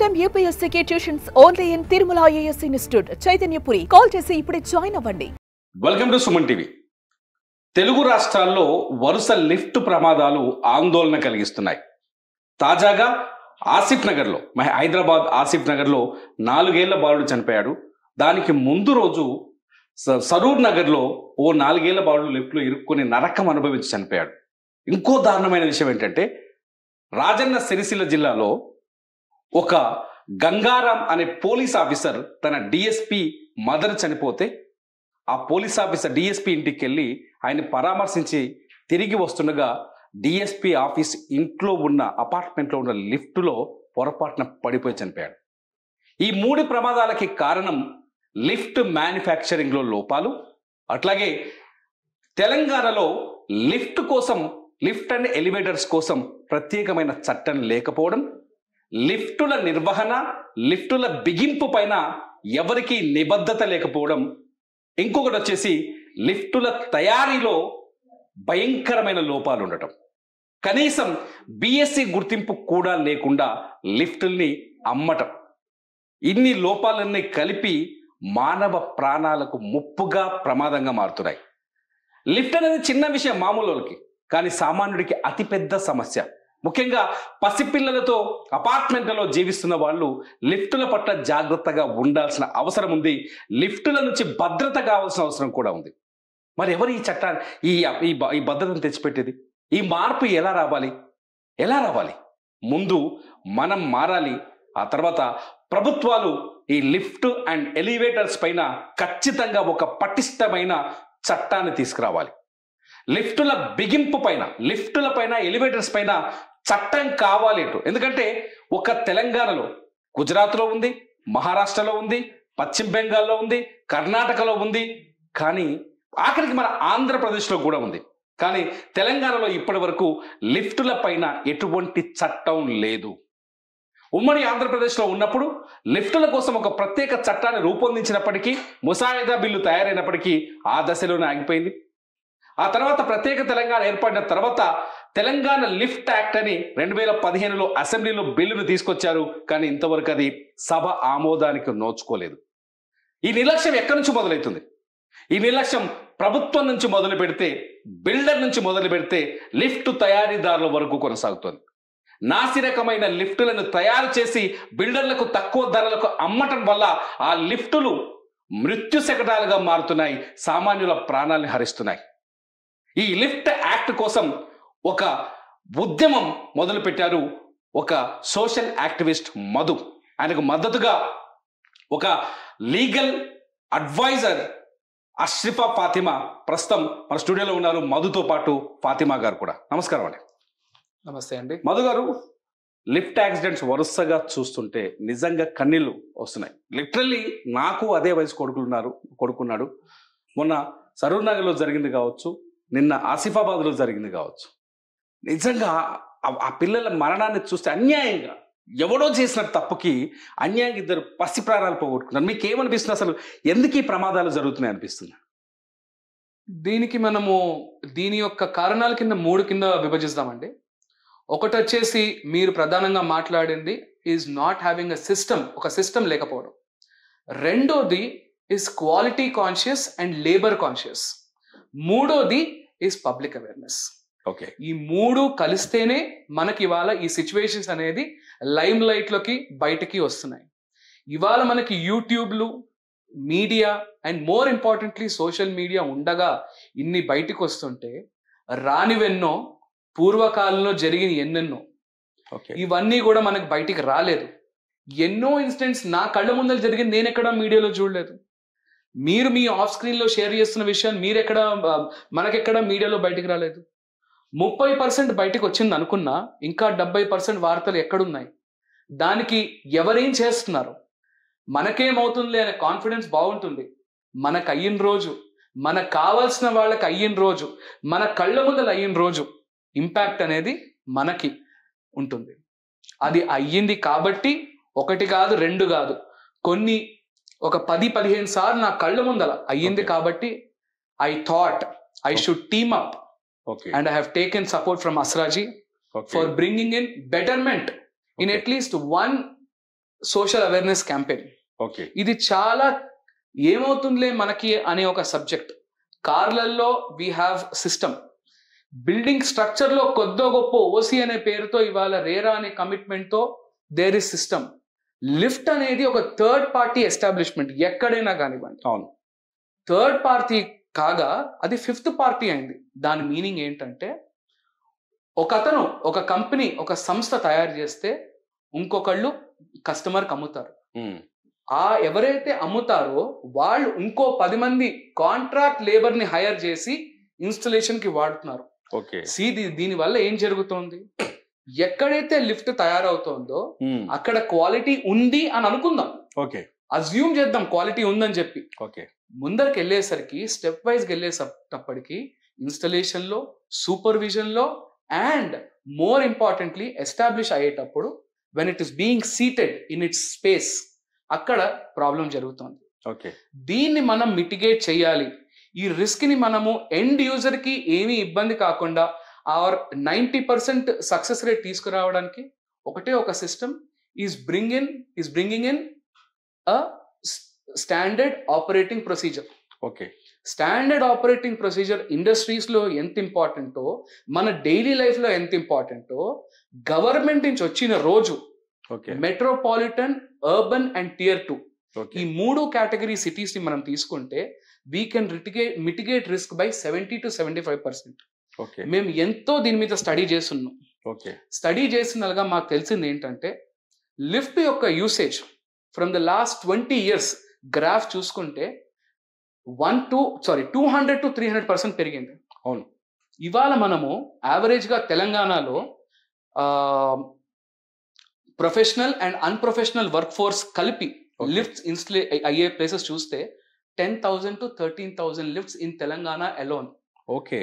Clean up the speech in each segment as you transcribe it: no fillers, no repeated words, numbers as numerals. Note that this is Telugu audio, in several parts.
IIM UPSC tuitions only in Tirumala IAS institute Chaitanyapuri. Call చేసి ఇప్పుడే జాయిన్ అవ్వండి. Welcome to Suman TV. Telugu రాష్ట్రాల్లో వరుస లిఫ్ట్ ప్రమాదాలు ఆందోళన కలిగిస్తున్నాయి. తాజాగా ఆసిఫ్ నగర్లో, హైదరాబాద్ ఆసిఫ్ నగర్లో 4 ఏళ్ల బాలుడు చనిపోయాడు. దానికి ముందు రోజు సరూర్ నగర్లో ఓ 4 ఏళ్ల బాలుడు లిఫ్ట్లో ఇరుక్కుని నరకం అనుభవించి చనిపోయాడు. ఇంకో దారుణమైన విషయం ఏంటంటే, రాజన్న సిరిసిల్ల జిల్లాలో ఒక గంగారాం అనే పోలీస్ ఆఫీసర్ తన డిఎస్పి మదర్ చనిపోతే ఆ పోలీస్ ఆఫీసర్ డిఎస్పి ఇంటికి వెళ్ళి ఆయన పరామర్శించి తిరిగి వస్తుండగా డిఎస్పి ఆఫీస్ ఇంట్లో ఉన్న అపార్ట్మెంట్లో ఉన్న లిఫ్ట్లో పొరపాటున పడిపోయి చనిపోయాడు. ఈ 3 ప్రమాదాలకి కారణం లిఫ్ట్ మ్యానుఫ్యాక్చరింగ్లో లోపాలు, అట్లాగే తెలంగాణలో లిఫ్ట్ అండ్ ఎలివేటర్స్ కోసం ప్రత్యేకమైన చట్టం లేకపోవడం, లిఫ్టుల నిర్వహణ, లిఫ్టుల బిగింపు పైన ఎవరికి నిబద్ధత లేకపోవడం, ఇంకొకటి వచ్చేసి లిఫ్టుల తయారీలో భయంకరమైన లోపాలు ఉండటం, కనీసం బిఎస్సి గుర్తింపు కూడా లేకుండా లిఫ్టుల్ని అమ్మటం. ఇన్ని లోపాలన్నీ కలిపి మానవ ప్రాణాలకు ముప్పుగా ప్రమాదంగా మారుతున్నాయి. లిఫ్ట్ అనేది చిన్న విషయం మామూలుకి, కానీ సామాన్యుడికి అతిపెద్ద సమస్య. ముఖ్యంగా పసిపిల్లలతో అపార్ట్మెంట్లలో జీవిస్తున్న వాళ్ళు లిఫ్టుల పట్ల జాగ్రత్తగా ఉండాల్సిన అవసరం ఉంది. లిఫ్టుల నుంచి భద్రత కావాల్సిన అవసరం కూడా ఉంది. మరి ఎవరు ఈ చట్టాన్ని ఈ భద్రతను తెచ్చిపెట్టేది? ఈ మార్పు ఎలా రావాలి? ముందు మనం మారాలి. ఆ తర్వాత ప్రభుత్వాలు ఈ లిఫ్ట్ అండ్ ఎలివేటర్స్ పైన ఖచ్చితంగా ఒక పటిష్టమైన చట్టాన్ని తీసుకురావాలి. లిఫ్టుల బిగింపు పైన, లిఫ్టుల పైన, ఎలివేటర్స్ పైన చట్టం కావాలి. ఎందుకంటే ఒక తెలంగాణలో, గుజరాత్లో ఉంది, మహారాష్ట్రలో ఉంది, పశ్చిమ బెంగాల్లో ఉంది, కర్ణాటకలో ఉంది, కానీ ఆఖరికి మన ఆంధ్రప్రదేశ్లో కూడా ఉంది. కానీ తెలంగాణలో ఇప్పటి వరకు లిఫ్టుల పైన ఎటువంటి చట్టం లేదు. ఉమ్మడి ఆంధ్రప్రదేశ్లో ఉన్నప్పుడు లిఫ్టుల కోసం ఒక ప్రత్యేక చట్టాన్ని రూపొందించినప్పటికీ, ముసాయిదా బిల్లు తయారైనప్పటికీ ఆ దశలోనే ఆగిపోయింది. ఆ తర్వాత ప్రత్యేక తెలంగాణ ఏర్పడిన తర్వాత తెలంగాణ లిఫ్ట్ యాక్ట్ అని 2015లో అసెంబ్లీలో బిల్లును తీసుకొచ్చారు. కానీ ఇంతవరకు అది సభ ఆమోదానికి నోచుకోలేదు. ఈ నిర్లక్ష్యం ఎక్కడి నుంచి మొదలవుతుంది? ఈ నిర్లక్ష్యం ప్రభుత్వం నుంచి మొదలు పెడితే, బిల్డర్ నుంచి మొదలు పెడితే లిఫ్ట్ తయారీదారుల వరకు కొనసాగుతుంది. నాసిరకమైన లిఫ్టులను తయారు చేసి బిల్డర్లకు తక్కువ ధరలకు అమ్మటం వల్ల ఆ లిఫ్టులు మృత్యు శకటాలుగా మారుతున్నాయి, సామాన్యుల ప్రాణాలను హరిస్తున్నాయి. ఈ లిఫ్ట్ యాక్ట్ కోసం ఒక ఉద్యమం మొదలుపెట్టారు ఒక సోషల్ యాక్టివిస్ట్ మధు. ఆయనకు మద్దతుగా ఒక లీగల్ అడ్వైజర్ అష్రిఫా ఫాతిమా ప్రస్తుతం మన స్టూడియోలో ఉన్నారు. మధుతో పాటు ఫాతిమా గారు కూడా. నమస్కారం అండి. నమస్తే అండి. మధు గారు, లిఫ్ట్ యాక్సిడెంట్స్ వరుసగా చూస్తుంటే నిజంగా కన్నీళ్ళు వస్తున్నాయి. లిటరల్లీ నాకు అదే వయసు కొడుకున్నాడు. మొన్న సరూర్ నగర్లో జరిగింది కావచ్చు, నిన్న ఆసిఫాబాద్లో జరిగింది కావచ్చు. నిజంగా ఆ పిల్లల మరణాన్ని చూస్తే అన్యాయంగా, ఎవడో చేసిన తప్పుకి అన్యాయంగా 2 పసి ప్రాణాలు పోగొట్టుకున్నారు. మీకు ఏమనిపిస్తుంది? అసలు ఎందుకు ఈ ప్రమాదాలు జరుగుతున్నాయి అనిపిస్తుంది? దీని యొక్క కారణాల కింద 3 కింద విభజిస్తామండి. ఒకటి వచ్చేసి మీరు ప్రధానంగా మాట్లాడింది is not having a system, ఒక సిస్టమ్ లేకపోవడం. రెండోది is quality conscious and labour conscious. మూడోది ఈజ్ పబ్లిక్ అవేర్నెస్. ఓకే, ఈ 3 కలిస్తేనే మనకి ఇవాళ ఈ సిచ్యువేషన్స్ అనేది లైమ్ లైట్ లోకి బయటకి వస్తున్నాయి. ఇవాళ మనకి యూట్యూబ్లు, media and more importantly social media ఉండగా ఇన్ని బయటకు వస్తుంటే, రానివెన్నో పూర్వకాలంలో జరిగిన ఎన్నెన్నో ఇవన్నీ కూడా మనకు బయటికి రాలేదు. ఎన్నో ఇన్సిడెంట్స్ నా కళ్ళ ముందర జరిగింది, నేను ఎక్కడ మీడియాలో చూడలేదు. మీరు మీ ఆఫ్ స్క్రీన్ లో షేర్ చేస్తున్న విషయాన్ని మనకెక్కడ మీడియాలో బయటికి రాలేదు. 30% బయటకు వచ్చింది అనుకున్నా, ఇంకా 70% వార్తలు ఎక్కడున్నాయి? దానికి ఎవరేం చేస్తున్నారు? మనకేమవుతుంది అనే కాన్ఫిడెన్స్ బాగుంటుంది. మనకు అయిన రోజు, మనకు కావాల్సిన వాళ్ళకి అయిన రోజు, మన కళ్ళ ముందర అయిన రోజు ఇంపాక్ట్ అనేది మనకి ఉంటుంది. అది అయ్యింది కాబట్టి 1 కాదు 2 కాదు, ఒక 10-15 సార్లు నా కళ్ళ ముందర అయ్యింది. కాబట్టి I thought I should team up and I have taken support from Asraji for bringing in betterment in at least one social awareness campaign. Okay. ఇది చాలా ఏమవుతుందిలే మనకి అనే ఒక సబ్జెక్ట్. కార్లల్లో we have system, building structure లో కొద్దో గొప్ప ఓసి అనే పేరుతో ఇవాళ రేరా అనే కమిట్మెంట్ తో దేర్ ఇస్ సిస్టమ్. లిఫ్ట్ అనేది ఒక థర్డ్ పార్టీ ఎస్టాబ్లిష్మెంట్, ఎక్కడైనా కానివ్వండి. అవును. థర్డ్ పార్టీ కాగా అది ఫిఫ్త్ పార్టీ అయింది. దాని మీనింగ్ ఏంటంటే ఒకతను, ఒక కంపెనీ, ఒక సంస్థ తయారు చేస్తే ఇంకొకళ్ళు కస్టమర్కి అమ్ముతారు. ఎవరైతే అమ్ముతారో వాళ్ళు ఇంకో 10 మంది కాంట్రాక్ట్ లేబర్ ని హైర్ చేసి ఇన్స్టలేషన్ కి వాడుతున్నారు. ఓకే. దీని వల్ల ఏం జరుగుతోంది, ఎక్కడైతే లిఫ్ట్ తయారవుతోందో అక్కడ క్వాలిటీ ఉంది అని అనుకుందాం. ఓకే. అజ్యూమ్ చేద్దాం క్వాలిటీ ఉందని చెప్పి. ఓకే. ముందరికి వెళ్ళేసరికి స్టెప్ వైజ్ వెళ్ళేటప్పటికి ఇన్స్టలేషన్ లో, సూపర్విజన్ లో, అండ్ మోర్ ఇంపార్టెంట్లీ ఎస్టాబ్లిష్ అయ్యేటప్పుడు when it is being seated in it's space, అక్కడ ప్రాబ్లం జరుగుతుంది. ఓకే. దీన్ని మనం మిటిగేట్ చేయాలి. ఈ రిస్క్ ని మనము ఎండ్ యూజర్ కి ఏమీ ఇబ్బంది కాకుండా ఆర్ 90% సక్సెస్ రేట్ తీసుకురావడానికి ఒకటే ఒక system is bringing in a standard operating procedure. Okay. Standard operating procedure industries లో ఎంత ఇంపార్టెంటో, మన డైలీ లైఫ్ లో ఎంత ఇంపార్టెంటో, గవర్నమెంట్ నుంచి వచ్చిన రోజు మెట్రోపాలిటన్, అర్బన్ అండ్ టియర్ 2 ఈ 3 కేటగిరీ సిటీస్ ని మనం తీసుకుంటే we can mitigate risk by 70 to 75%. మేము ఎంతో దీని మీద స్టడీ చేస్తున్నాం. స్టడీ చేసినగా మాకు తెలిసింది ఏంటంటే లిఫ్ట్ యొక్క usage from the last 20 years graph చూసుకుంటే 200 to 300% పెరిగింది. అవును. ఇవాళ మనము యావరేజ్ గా తెలంగాణలో professional and unprofessional work force కలిపి లిఫ్ట్స్ ఇన్స్టలే అయ్యే ప్లేసెస్ చూస్తే 10,000 to 13,000 lifts in Telangana alone. Okay.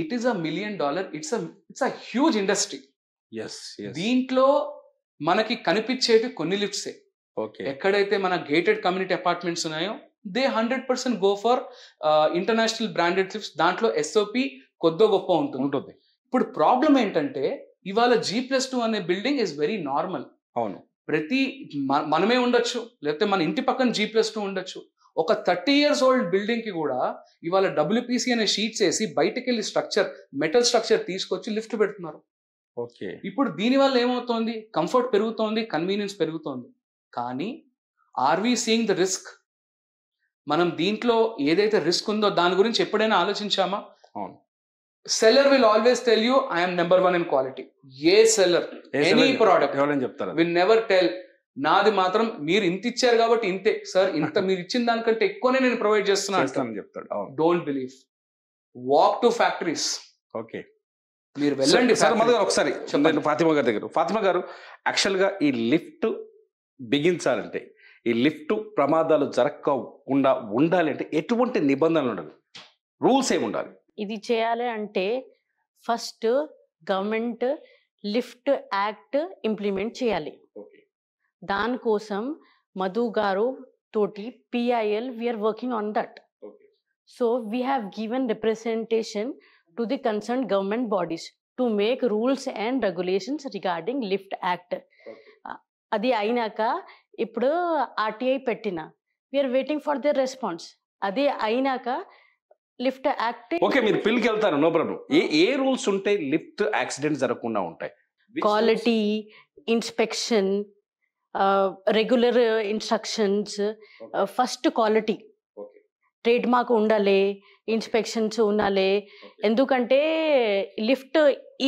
It is $1 million. It's a huge industry. yes. దీంట్లో మనకి కనిపించేవి కొన్ని లిఫ్ట్సే. ఓకే. ఎక్కడైతే మన గేటెడ్ కమ్యూనిటీ అపార్ట్మెంట్స్ ఉన్నాయో they 100% go for international branded lifts. దాంట్లో ఎస్ఓపి కొద్దో గొప్ప ఉంటుంది. ఇప్పుడు ప్రాబ్లం ఏంటంటే ఇవాళ G+2 అనే బిల్డింగ్ ఇస్ వెరీ నార్మల్. అవును. మనమే ఉండొచ్చు, లేకపోతే మన ఇంటి పక్కన G+2 ఉండొచ్చు. ఒక 30 years old బిల్డింగ్ కి కూడా ఇవాళ WPC అనే షీట్స్ వేసి బయటకు వెళ్ళి మెటల్ స్ట్రక్చర్ తీసుకొచ్చి లిఫ్ట్ పెడుతున్నారు. ఓకే. ఇప్పుడు దీని వల్ల ఏమవుతోంది, కంఫర్ట్ పెరుగుతోంది, కన్వీనియన్స్ పెరుగుతోంది. కానీ are we seeing the risk? మనం దీంట్లో ఏదైతే రిస్క్ ఉందో దాని గురించి ఎప్పుడైనా ఆలోచించామా? అవును. Seller will always tell you I am number 1 in quality. A seller, any product will never tell నాది మాత్రం మీరు ఇంత ఇచ్చారు కాబట్టి ఇంతే సార్, ఇంత మీరు ఇచ్చిన దానికంటే ఎక్కువనే నేను ప్రొవైడ్ చేస్తున్నాను చెప్తాడు. Don't believe. Walk to factories. Okay. మీరు వెళ్ళండి. ఒకసారి ఫాతిమా గారి దగ్గర. ఫాతిమా గారు, యాక్చువల్ గా ఈ లిఫ్ట్ బిగించాలంటే, ఈ లిఫ్ట్ ప్రమాదాలు జరగకుండా ఉండాలి అంటే ఎటువంటి నిబంధనలు ఉండాలి, రూల్స్ ఏమి ఉండాలి? ఇది చేయాలి అంటే first government lift act implement చేయాలి. దానికోసం మధు గారు తోటి PIL we're working on that. So we have given representation to the concern government bodies to make rules and regulations regarding lift act. అది అయినాక ఇప్పుడు RTI పెట్టిన we're waiting for the response. అది అయినాక లిఫ్ట్ యాక్ట్. ఓకే, మీరు పిల్లికి వెళ్తారు, నో ప్రాబ్లం. ఏ రూల్స్ ఉంటే లిఫ్ట్ యాక్సిడెంట్ జరగకుండా ఉంటాయి? Quality inspection, regular instructions, first quality, trade mark ఉండాలి, ఇన్స్పెక్షన్స్ ఉండాలి. ఎందుకంటే లిఫ్ట్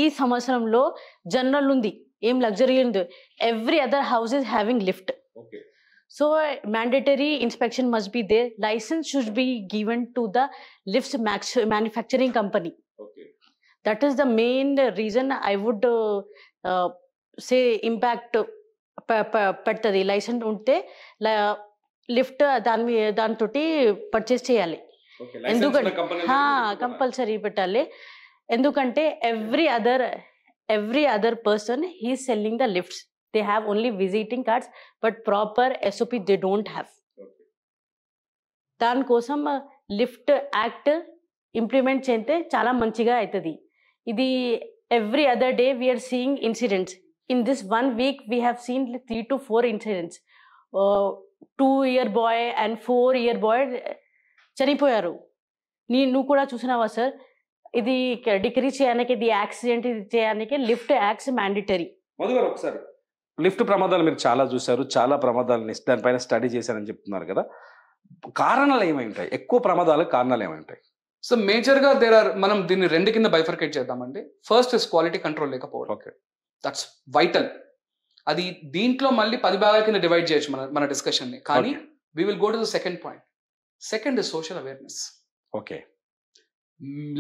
ఈ సంవత్సరంలో జనరల్ ఉంది, ఏం లగ్జరీ ఉంది. Every other house is having lift. So mandatory inspection must be there. License should be given to the lifts manufacturing company. That is the main reason I would say impact పెడుతుంది. లైసెన్స్ ఉంటే లిఫ్ట్ దాని తోటి పర్చేస్ చేయాలి. ఎందుకంటే కంపల్సరీ పెట్టాలి. ఎందుకంటే every other person he is selling the lifts. They have only visiting cards, but proper SOP they don't have. దాని కోసం లిఫ్ట్ యాక్ట్ ఇంప్లిమెంట్ చేస్తే చాలా మంచిగా అవుతుంది. ఇది every other day we're seeing incidents. in this 1 week we have seen 3 to 4 incidents. 2-year boy and 4-year boy చనిపోయారు. నువ్వు కూడా చూసినావా సార్? ఇది డిక్రీజ్ చేయడానికి, ఇది యాక్సిడెంట్ ఇది చేయడానికి లిఫ్ట్ యాక్ట్స్ మ్యాండేటరీ. మధు గారు ఒకసారి లిఫ్ట్ ప్రమాదాలు మీరు చాలా చూశారు, చాలా ప్రమాదాలని దానిపైన స్టడీ చేశారని చెప్తున్నారు కదా, కారణాలు ఏమై ఉంటాయి? ఎక్కువ ప్రమాదాలకు కారణాలు ఏమై ఉంటాయి? సో మేజర్గా మనం దీన్ని 2 కింద బైఫర్కేట్ చేద్దామండి. ఫస్ట్ ఇస్ క్వాలిటీ కంట్రోల్ లేకపోవడం. Okay, that's vital. అది దీంట్లో మళ్ళీ 10 భాగాల కింద డివైడ్ చేయొచ్చు మన డిస్కషన్ని. కానీ we will go to the second point. Second is social awareness. Okay,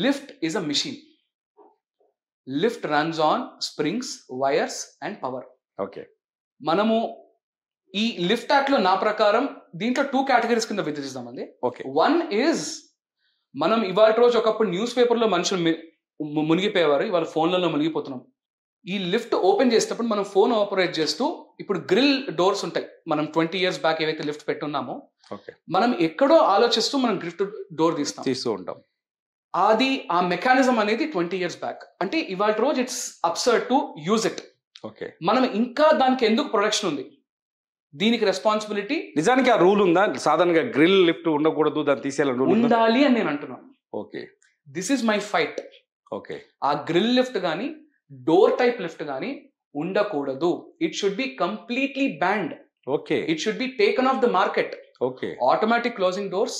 lift is a machine. Lift runs on springs, wires and power. Okay, మనము ఈ లిఫ్ట్ యాక్ట్ లో నా ప్రకారం దీంట్లో 2 కేటగిరీస్ కింద విభజిస్తామండి. ఓకే, వన్ ఈజ్ మనం ఇవాళ రోజు ఒకప్పుడు న్యూస్ పేపర్లో మనుషులు మునిగిపోయేవారు, ఇవాళ ఫోన్లలో మునిగిపోతున్నాం. ఈ లిఫ్ట్ ఓపెన్ చేసేటప్పుడు మనం ఫోన్ ఆపరేట్ చేస్తూ, ఇప్పుడు గ్రిల్ డోర్స్ ఉంటాయి, మనం 20 years బ్యాక్ ఏవైతే లిఫ్ట్ పెట్టున్నామో మనం ఎక్కడో ఆలోచిస్తూ మనం లిఫ్ట్ డోర్ తీస్తూ ఉంటాం. అది ఆ మెకానిజం అనేది 20 years బ్యాక్. అంటే ఇవాళ రోజు it's absurd to use it. Okay, మనం ఇంకా దానికి ఎందుకు ప్రొడక్షన్ ఉంది, దీనికి రెస్పాన్సిబిలిటీ నిజానికి ఆ రూల్ ఉందా? సాధారణంగా గ్రిల్ లిఫ్ట్ ఉండకూడదు, దాన్ని తీసేయాలని రూల్ ఉండాలి అని నేను అంటున్నాను. Okay, this is my fight. Okay, ఆ గ్రిల్ లిఫ్ట్ కానీ డోర్ టైప్ లిఫ్ట్ కానీ ఉండకూడదు. It should be completely banned. Okay, it should be taken off the market. Okay, automatic closing doors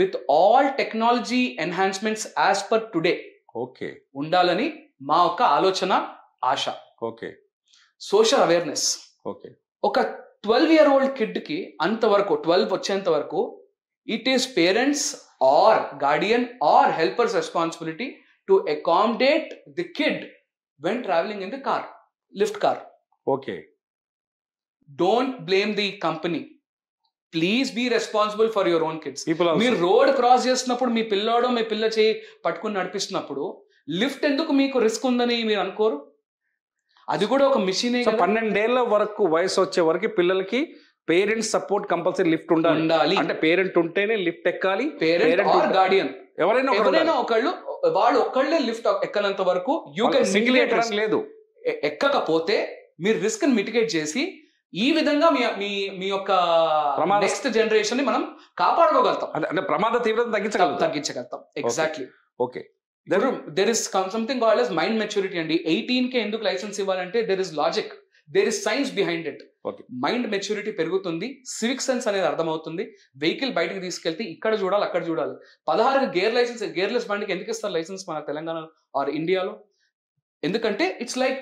with all technology enhancements as per today okay ఉండాలని మా యొక్క ఆలోచన, ఆశ. Okay, social awareness. ఓకే, ఒక 12-year-old కిడ్ కి అంతవరకు 12 వచ్చేంత వరకు it is parents or guardian or helpers responsibility to accommodate the kid when traveling in the car, lift car. Okay, don't blame the company. Please be responsible for your own kids. మీరు రోడ్ క్రాస్ చేస్తున్నప్పుడు మీ పిల్లోడో మీ పిల్ల చేయి పట్టుకుని నడిపిస్తున్నప్పుడు లిఫ్ట్ ఎందుకు మీకు రిస్క్ ఉందని మీరు అనుకోరు? అది కూడా ఒక మిషనే. 12 ఏళ్ల వరకు వయసు వచ్చే వరకు పిల్లలకి పేరెంట్స్ సపోర్ట్ కంపల్సరీ లిఫ్ట్ ఉండాలి. అంటే పేరెంట్ ఉంటేనే లిఫ్ట్ ఎక్కాలి. పేరెంట్ ఆర్ గార్డియన్ ఎవరైనా ఒకళ్ళు, వాళ్ళు ఒక్కళ్ళే లిఫ్ట్ ఎక్కనంత వరకు యూ కెన్ సింగిల్ లేదు. ఎక్కకపోతే మీరు రిస్క్ ని మిటిగేట్ చేసి ఈ విధంగా మీ యొక్క నెక్స్ట్ జనరేషన్ ని మనం కాపాడుకోగలుగుతాం. అంటే ప్రమాద తీవ్రత తగ్గించగలుగుతాం. Exactly. Okay, there is something called as mind maturity అండి. 18 కే ఎందుకు లైసెన్స్ ఇవ్వాలంటే there is logic, there is science behind it. Mind maturity పెరుగుతుంది, సివిక్ సెన్స్ అనేది అర్థమవుతుంది. వెహికల్ బయటకు తీసుకెళ్తే ఇక్కడ చూడాలి, అక్కడ చూడాలి. 16 గేర్లెస్ బండికి ఎందుకు ఇస్తారు లైసెన్స్ మన తెలంగాణ ఆర్ ఇండియాలో? ఎందుకంటే ఇట్స్ లైక్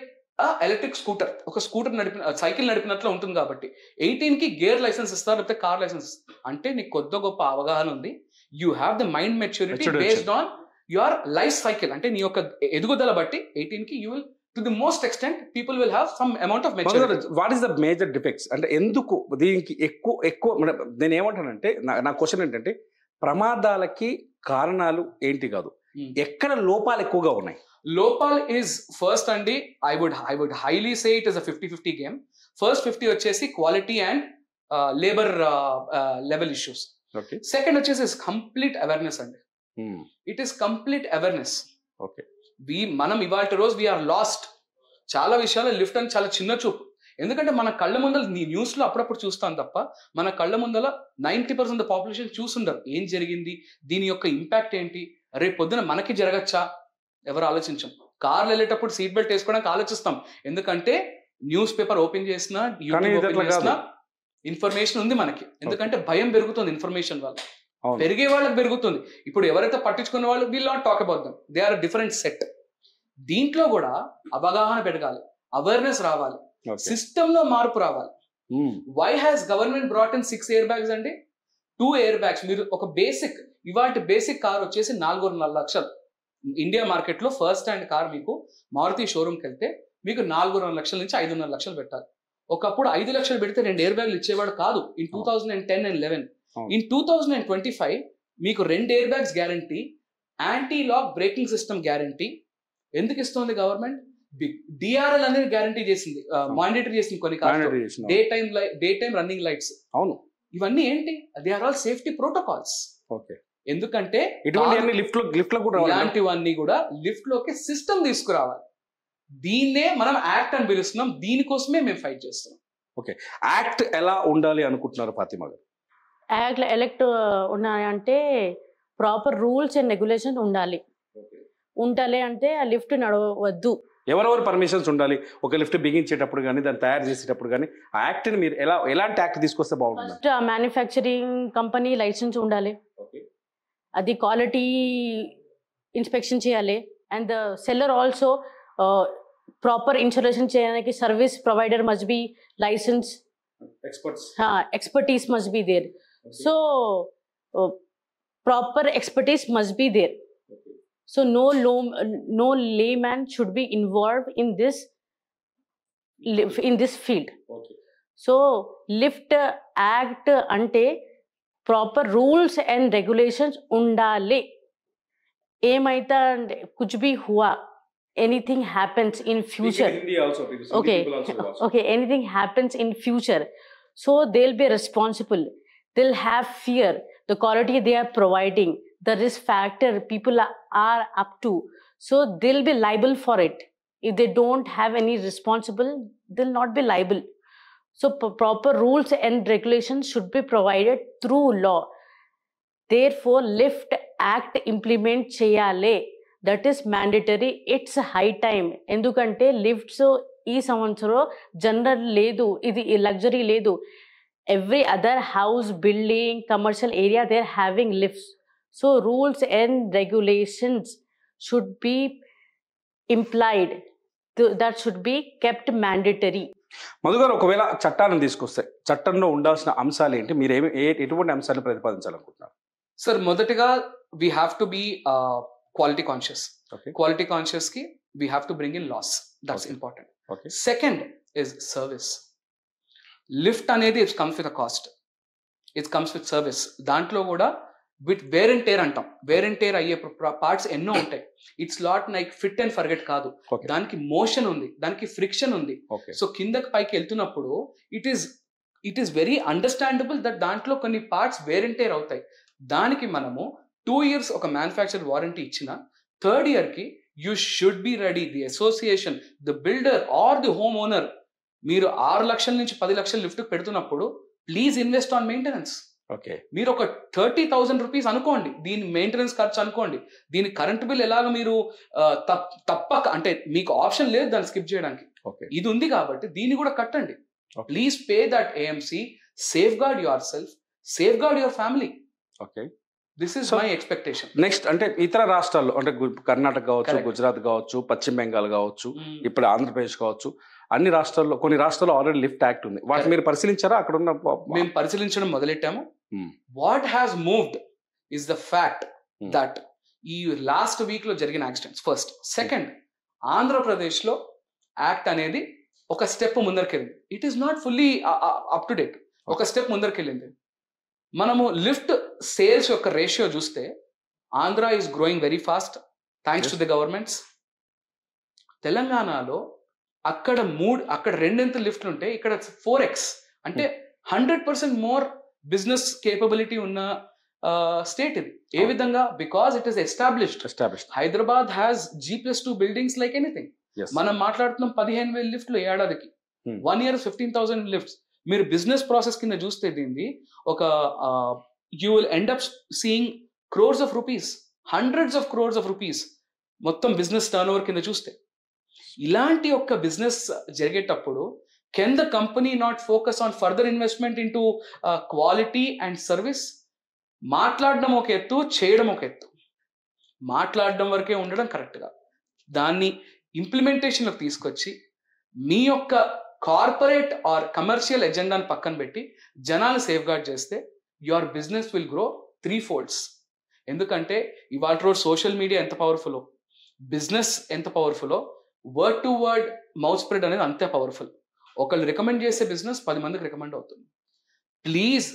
ఎలక్ట్రిక్ స్కూటర్. ఒక స్కూటర్ సైకిల్ నడిపినట్లు ఉంటుంది కాబట్టి 18 కి గేర్ లైసెన్స్ ఇస్తారు, లేకపోతే కార్ లైసెన్స్. అంటే నీకు కొద్ది గొప్ప అవగాహన ఉంది. You have the mind maturity based on your life cycle. అంటే నీ యొక్క ఎదుగుదల బట్టి 18 కి you will to the most extent people will have some amount of maturity. What is the major defects? అంటే ఎందుకు దీనికి ఎక్కువ నేను ఏమంటానంటే, నా క్వశ్చన్ ఏంటంటే ప్రమాదాలకి కారణాలు ఏంటి కాదు, ఎక్కడ లోపాలు ఎక్కువగా ఉన్నాయి? లోపాల్ ఈజ్ ఫస్ట్ అండి, I would highly say it is a 50-50 game. First 50 వచ్చేసి quality and labour level issues. Second వచ్చేసి కంప్లీట్ అవేర్నెస్ అండి. It is complete awareness. Okay, మనం ఇవాళ రోజు వీఆర్ లాస్ట్. చాలా విషయాలు లిఫ్ట్ అని చాలా చిన్న చూపు. ఎందుకంటే మన కళ్ళ ముందర న్యూస్ లో అప్పుడప్పుడు చూస్తాం తప్ప మన కళ్ళ ముందర 90% పాపులేషన్ చూసుండరు ఏం జరిగింది, దీని యొక్క ఇంపాక్ట్ ఏంటి, రేపు పొద్దున మనకి జరగచ్చా, ఎవరు ఆలోచించాం. కార్లు వెళ్ళేటప్పుడు సీట్ బెల్ట్ వేసుకోవడానికి ఆలోచిస్తాం, ఎందుకంటే న్యూస్ పేపర్ ఓపెన్ చేసినా యూట్యూబ్ ఓపెన్ చేసినా ఇన్ఫర్మేషన్ ఉంది మనకి. ఎందుకంటే భయం పెరుగుతుంది ఇన్ఫర్మేషన్ వల్ల, పెరిగే వాళ్ళకి పెరుగుతుంది. ఇప్పుడు ఎవరైతే పట్టించుకునే వాళ్ళు will not talk about them, they are different set. దీంట్లో కూడా అవగాహన పెరగాలి, అవేర్నెస్ రావాలి, సిస్టమ్ లో మార్పు రావాలి. Why has government brought in 6 air bags అండి? 2 air bags. మీరు ఒక బేసిక్ ఇవాటి బేసిక్ కార్ వచ్చేసి 4.5 లక్షలు. ఇండియా మార్కెట్ లో ఫస్ట్ హ్యాండ్ కార్ మీకు మారుతి షోరూమ్కి వెళ్తే మీకు 4.5 లక్షల నుంచి 5.5 లక్షలు పెట్టాలి. ఒకప్పుడు 5 లక్షలు పెడితే 2 air bags ఇచ్చేవాడు కాదు ఇన్ 2010 and 11. ఇన్ 2025 మీకు 2 air bags guarantee, anti lock braking system guarantee. ఎందుకు ఇస్తుంది గవర్నమెంట్? డిఆర్ఎల్ అనేది గ్యారంటీ చేసింది, మాండేటరీ చేసింది కొన్ని కార్లు. Day time running lights. అవును, ఇవన్నీ ఏంటి? They are all safety protocols. Okay, ఎందుకంటే ఇలాంటివన్నీ కూడా లిఫ్ట్ లోకి సిస్టమ్ తీసుకురావాలి. దీన్నే మనం యాక్ట్ అని పిలుస్తున్నాం. దీనికోసమే మేము ఫైట్ చేస్తున్నాం. యాక్ట్ ఎలా ఉండాలి అనుకుంటున్నారు ఫాతిమా గారు? యాక్ట్ ఎలక్ట్ ఉన్నాయంటే ప్రాపర్ రూల్స్ అండ్ రెగ్యులేషన్స్ ఉండాలి. ఉండాలి అంటే ఆ లిఫ్ట్ నడవద్దు. ఎవరెవరు పర్మిషన్స్ ఉండాలి? ఒక లిఫ్ట్ బిగించేటప్పుడు కానీ దాన్ని తయారు చేసేటప్పుడు కానీ ఆ యాక్ట్ని మీరు ఎలాంటి యాక్ట్ తీసుకొస్తే బాగుంటుంది? ఫస్ట్ ఆ మ్యానుఫ్యాక్చరింగ్ కంపెనీ లైసెన్స్ ఉండాలి, అది క్వాలిటీ ఇన్స్పెక్షన్ చేయాలి. And the seller also proper installation చేయడానికి service provider must be license, expertise must be there. So proper expertise must be there. So no layman should be involved in this field. So lift act ante proper rules and regulations undali. Emaita kuch bhi hua, anything happens in future. Okay, anything happens in future, so they'll be responsible, they'll have fear, the quality they are providing, the risk factor people are up to, so they'll be liable for it. If they don't have any responsible, they'll not be liable. So proper rules and regulations should be provided through law. Therefore lift act implement cheyale. That is mandatory. It's high time. Endukante lifts ee samvatsaro general ledu, idi luxury ledu. Every other house, building, commercial area, they're having lifts. So rules and regulations should be implied. That should be kept mandatory. Madhu గారు, ఒకవేళ చట్టాన్ని తీసుకొస్తే చట్టంలో ఉండాల్సిన అంశాలు ఏంటి? మీరు ఎటువంటి అంశాలు ప్రతిపాదించాలనుకుంటున్నారు? సార్, మొదటిగా we have to be quality conscious. Quality conscious ki we have to bring in laws. That's important. Second is service. Lift anedi it comes with a cost. It comes with service. Dantlo kuda with wear and tear antam. Wear and tear ayye parts enno untai. It's not like fit and forget kaadu. Daniki motion undi, daniki friction undi. So kindaki paiki eltunappudu it is very understandable that dantlo konni parts wear and tear avutayi. Daniki manamu 2 years oka manufacturer warranty ichina, third year ki you should be ready. The association, the builder or the homeowner, మీరు 6 లక్షల నుంచి 10 లక్షల లిఫ్ట్ పెడుతున్నప్పుడు ప్లీజ్ ఇన్వెస్ట్ ఆన్ మెయింటెనెన్స్. మీరు ఒక 30,000 రూపీస్ అనుకోండి, దీని మెయింటెనెన్స్ ఖర్చు అనుకోండి, దీని కరెంట్ బిల్ ఎలాగ మీరు తప్పక, అంటే మీకు ఆప్షన్ లేదు దాన్ని స్కిప్ చేయడానికి, ఇది ఉంది కాబట్టి దీన్ని కూడా కట్టండి. Please pay that AMC, safeguard yourself, safeguard your family. This is my expectation. Next అంటే ఇతర రాష్ట్రాల్లో, అంటే కర్ణాటక కావచ్చు, గుజరాత్ కావచ్చు, పశ్చిమ బెంగాల్ కావచ్చు, ఇప్పుడు ఆంధ్రప్రదేశ్ కావచ్చు, అన్ని రాష్ట్రాల్లో, కొన్ని రాష్ట్రాల్లో ఆల్రెడీ లిఫ్ట్ యాక్ట్ ఉంది. వాటిని మీరు పరిశీలించారా? అక్కడ ఉన్న మేము పరిశీలించడం మొదలెట్టాము. What has moved is the fact that ఈ లాస్ట్ వీక్ లో జరిగిన యాక్సిడెంట్స్ ఫస్ట్. సెకండ్, ఆంధ్రప్రదేశ్ లో యాక్ట్ అనేది ఒక స్టెప్ ముందరికెళ్ళింది. It is not fully up to date, ఒక స్టెప్ ముందరికెళ్ళింది. మనము లిఫ్ట్ సేల్స్ యొక్క రేషియో చూస్తే Andhra is growing very fast thanks to the governments. తెలంగాణలో అక్కడ 2 లిఫ్ట్లు ఉంటే ఇక్కడ 4x, అంటే 100% మోర్ బిజినెస్ కేపబిలిటీ ఉన్న స్టేట్ ఇది. ఏ విధంగా? Because it is established. Hyderabad has G+2 buildings like anything. మనం మాట్లాడుతున్నాం 15,000 లిఫ్ట్లు ఏడాదికి, 1 year 15,000 లిఫ్ట్స్. మీరు బిజినెస్ ప్రాసెస్ కింద చూస్తే దీన్ని ఒక you will end up seeing crores of rupees, hundreds of crores of rupees మొత్తం బిజినెస్ టర్న్ ఓవర్ కింద చూస్తే. ఇలాంటి ఒక బిజినెస్ జరిగేటప్పుడు can the company not focus on further investment in to quality and service? మాట్లాడడం ఒక ఎత్తు, చేయడం ఒక ఎత్తు. మాట్లాడడం వరకే ఉండడం కరెక్ట్గా, దాన్ని ఇంప్లిమెంటేషన్లోకి తీసుకొచ్చి మీ యొక్క కార్పొరేట్ ఆర్ కమర్షియల్ ఎజెండాని పక్కన పెట్టి జనాలు సేఫ్ గార్డ్ చేస్తే your business will grow 3 folds. ఎందుకంటే ఇవాళ రోజు సోషల్ మీడియా ఎంత పవర్ఫుల్లో, బిజినెస్ ఎంత పవర్ఫుల్లో, word to word mouth spread అనేది అంతే పవర్ఫుల్. ఒకళ్ళు రికమెండ్ చేసే బిజినెస్ 10 మందికి రికమెండ్ అవుతుంది. ప్లీజ్,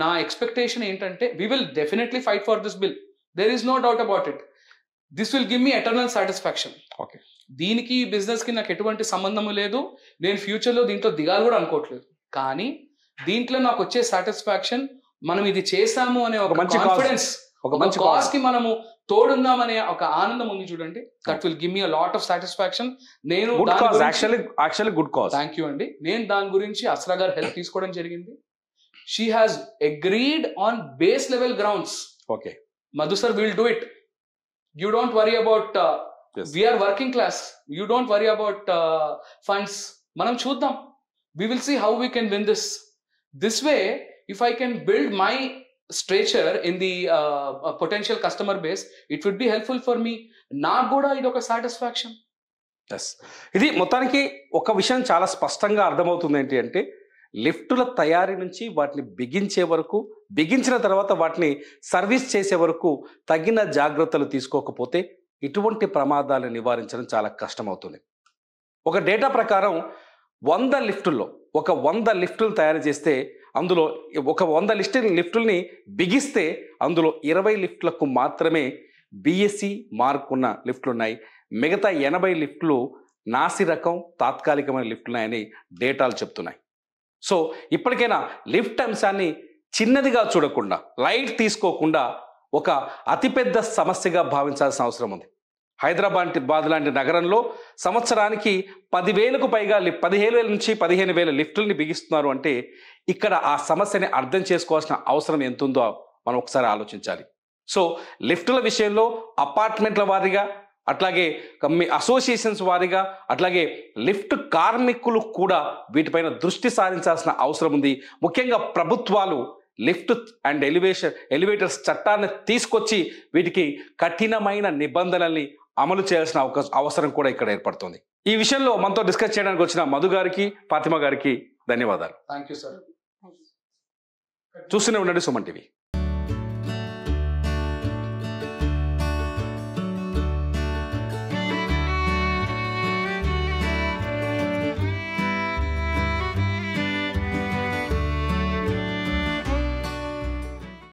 నా ఎక్స్పెక్టేషన్ ఏంటంటే we will definitely fight for this bill. There is no doubt about it. This will give me eternal satisfaction. దీనికి బిజినెస్ కి నాకు ఎటువంటి సంబంధము లేదు, నేను ఫ్యూచర్లో దీంట్లో దిగాలి కూడా అనుకోవట్లేదు. కానీ దీంట్లో నాకు వచ్చే సాటిస్ఫాక్షన్, మనం ఇది చేసాము అనే ఒక కాన్ఫిడెన్స్, ఒక మంచి కాజ్ కి మనము తోడుందామనే ఒక ఆనందం ఉంది చూడండి. That will give me a lot of satisfaction. నేను actually good cause. Thank you అండి. నేను దాని గురించి అస్రా గారు హెల్ప్ తీసుకోవడం జరిగింది. She has agreed on base level grounds. Okay Madhu sir, will do it. You don't worry about we are working class. You don't worry about funds. మనం చూద్దాం. We will see how we can win this. This way, if I can build my stature in the potential customer base, it would be helpful for me. నాకు కూడా ఇది ఒక సాటిస్ఫాక్షన్. ఎస్, ఇది మొత్తానికి ఒక విషయం చాలా స్పష్టంగా అర్థమవుతుంది. ఏంటి అంటే లిఫ్టుల తయారీ నుంచి వాటిని బిగించే వరకు, బిగించిన తర్వాత వాటిని సర్వీస్ చేసే వరకు తగిన జాగ్రత్తలు తీసుకోకపోతే ఇటువంటి ప్రమాదాలను నివారించడం చాలా కష్టమవుతుంది. ఒక డేటా ప్రకారం 100 లిఫ్టుల్లో 100 లిఫ్టులు తయారు చేస్తే అందులో 100 లిఫ్టుల్ని బిగిస్తే అందులో 20 లిఫ్టులకు మాత్రమే బిఎస్సి మార్క్ ఉన్న లిఫ్టులు ఉన్నాయి. మిగతా 80 లిఫ్టులు నాసి రకం తాత్కాలికమైన లిఫ్టులు ఉన్నాయని డేటాలు చెప్తున్నాయి. సో ఇప్పటికైనా లిఫ్ట్ అంశాన్ని చిన్నదిగా చూడకుండా, లైట్ తీసుకోకుండా ఒక అతిపెద్ద సమస్యగా భావించాల్సిన అవసరం ఉంది. హైదరాబాద్ లాంటి నగరంలో సంవత్సరానికి 10,000కు పైగా 15,000 నుంచి 15,000 లిఫ్టుల్ని బిగిస్తున్నారు అంటే ఇక్కడ ఆ సమస్యని అర్థం చేసుకోవాల్సిన అవసరం ఎంతుందో మనం ఒకసారి ఆలోచించాలి. సో లిఫ్టుల విషయంలో అపార్ట్మెంట్ల వారీగా, అట్లాగే అసోసియేషన్స్ వారీగా, అట్లాగే లిఫ్ట్ కార్మికులు కూడా వీటిపైన దృష్టి సారించాల్సిన అవసరం ఉంది. ముఖ్యంగా ప్రభుత్వాలు లిఫ్ట్ అండ్ ఎలివేటర్స్ చట్టాన్ని తీసుకొచ్చి వీటికి కఠినమైన నిబంధనల్ని అమలు చేయాల్సిన అవసరం కూడా ఇక్కడ ఏర్పడుతుంది. ఈ విషయంలో మనతో డిస్కస్ చేయడానికి వచ్చిన మధు గారికి, ఫాతిమా గారికి ధన్యవాదాలు. Thank you sir. చూస్తూనే ఉండండి సుమన్ టీవీ.